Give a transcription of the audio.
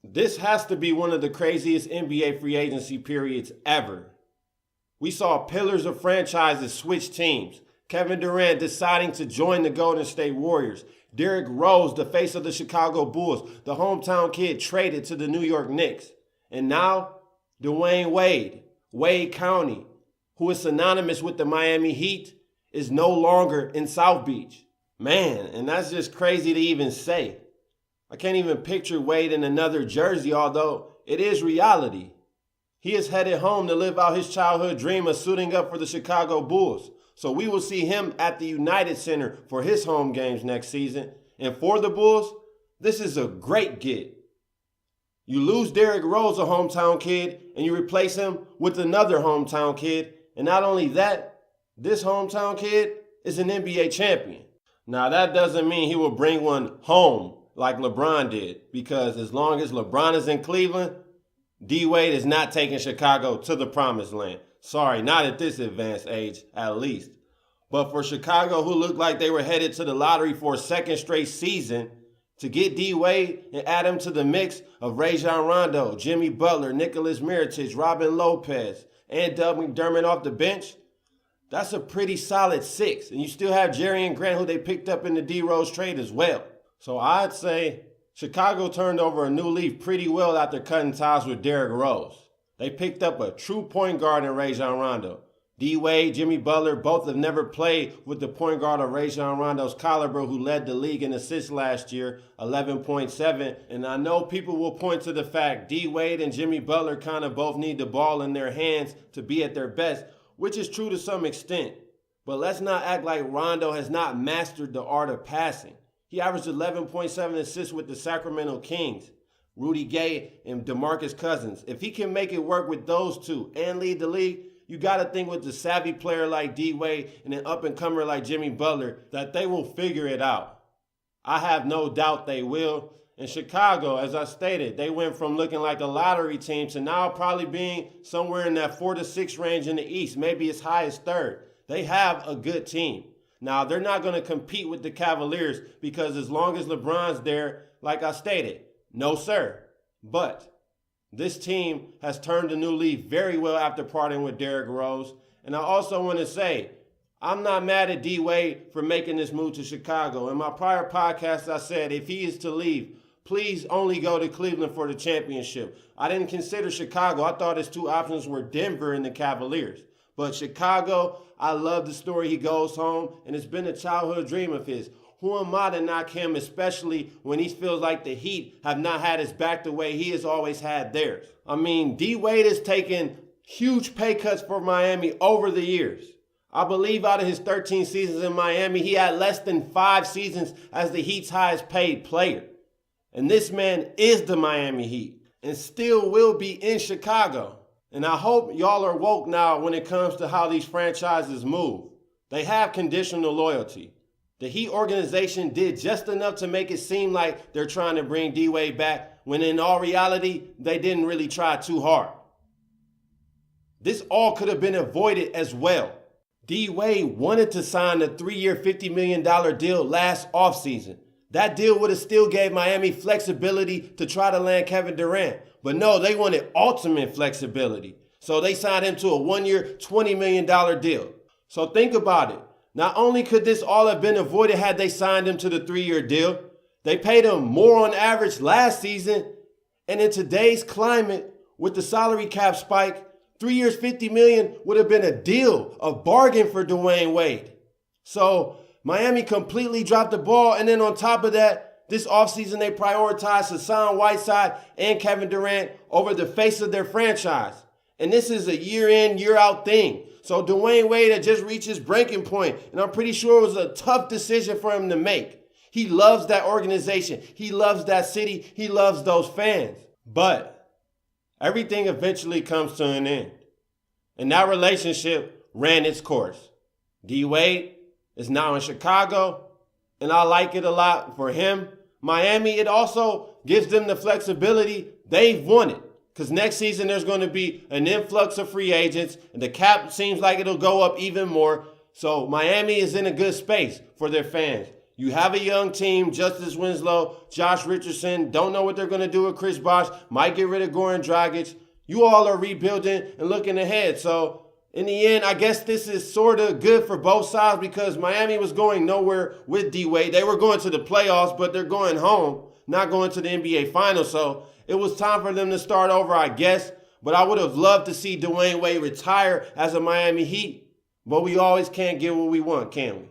This has to be one of the craziest NBA free agency periods ever. We saw pillars of franchises switch teams. Kevin Durant deciding to join the Golden State Warriors. Derrick Rose, the face of the Chicago Bulls, the hometown kid, traded to the New York Knicks. And now, Dwyane Wade, Wade County, who is synonymous with the Miami Heat, is no longer in South Beach. Man, and that's just crazy to even say. I can't even picture Wade in another jersey, although it is reality. He is headed home to live out his childhood dream of suiting up for the Chicago Bulls. So we will see him at the United Center for his home games next season. And for the Bulls, this is a great get. You lose Derrick Rose, a hometown kid, and you replace him with another hometown kid. And not only that, this hometown kid is an NBA champion. Now, that doesn't mean he will bring one home like LeBron did, because as long as LeBron is in Cleveland, D-Wade is not taking Chicago to the promised land. Sorry, not at this advanced age, at least. But for Chicago, who looked like they were headed to the lottery for a second straight season, to get D-Wade and add him to the mix of Rajon Rondo, Jimmy Butler, Nicholas Mirotic, Robin Lopez, and Doug McDermott off the bench, that's a pretty solid six. And you still have Jerry Grant, who they picked up in the D-Rose trade as well. So I'd say Chicago turned over a new leaf pretty well after cutting ties with Derrick Rose. They picked up a true point guard in Rajon Rondo. D-Wade, Jimmy Butler, both have never played with the point guard of Rajon Rondo's caliber, who led the league in assists last year, 11.7. And I know people will point to the fact D-Wade and Jimmy Butler kind of both need the ball in their hands to be at their best, which is true to some extent. But let's not act like Rondo has not mastered the art of passing. He averaged 11.7 assists with the Sacramento Kings, Rudy Gay and DeMarcus Cousins. If he can make it work with those two and lead the league, you got to think with a savvy player like D-Wade and an up-and-comer like Jimmy Butler that they will figure it out. I have no doubt they will. In Chicago, as I stated, they went from looking like a lottery team to now probably being somewhere in that 4 to 6 range in the East, maybe as high as third. They have a good team. Now, they're not going to compete with the Cavaliers because as long as LeBron's there, like I stated, no sir. But this team has turned a new leaf very well after parting with Derrick Rose. And I also want to say, I'm not mad at D-Wade for making this move to Chicago. In my prior podcast, I said if he is to leave, please only go to Cleveland for the championship. I didn't consider Chicago. I thought his two options were Denver and the Cavaliers. But Chicago, I love the story he goes home, and it's been a childhood dream of his. Who am I to knock him, especially when he feels like the Heat have not had his back the way he has always had theirs? I mean, D-Wade has taken huge pay cuts for Miami over the years. I believe out of his 13 seasons in Miami, he had less than 5 seasons as the Heat's highest paid player. And this man is the Miami Heat and still will be in Chicago. And I hope y'all are woke now when it comes to how these franchises move. They have conditional loyalty. The Heat organization did just enough to make it seem like they're trying to bring D-Wade back, when in all reality, they didn't really try too hard. This all could have been avoided as well. D-Wade wanted to sign a 3-year, $50 million deal last offseason. That deal would have still gave Miami flexibility to try to land Kevin Durant. But no, they wanted ultimate flexibility. So they signed him to a 1-year, $20 million deal. So think about it. Not only could this all have been avoided had they signed him to the 3-year deal, they paid him more on average last season. And in today's climate, with the salary cap spike, 3 years, $50 million would have been a deal, a bargain for Dwyane Wade. So Miami completely dropped the ball. And then on top of that, this offseason they prioritized Hassan Whiteside and Kevin Durant over the face of their franchise. And this is a year-in, year-out thing. So Dwyane Wade had just reached his breaking point, and I'm pretty sure it was a tough decision for him to make. He loves that organization. He loves that city. He loves those fans. But everything eventually comes to an end. And that relationship ran its course. D-Wade is now in Chicago, and I like it a lot for him. Miami, it also gives them the flexibility they've wanted. Because next season there's going to be an influx of free agents, and the cap seems like it'll go up even more. So Miami is in a good space for their fans. You have a young team, Justice Winslow, Josh Richardson, don't know what they're going to do with Chris Bosh, might get rid of Goran Dragic. You all are rebuilding and looking ahead. So in the end, I guess this is sort of good for both sides because Miami was going nowhere with D-Wade. They were going to the playoffs, but they're going home, not going to the NBA Finals. So it was time for them to start over, I guess. But I would have loved to see Dwyane Wade retire as a Miami Heat. But we always can't get what we want, can we?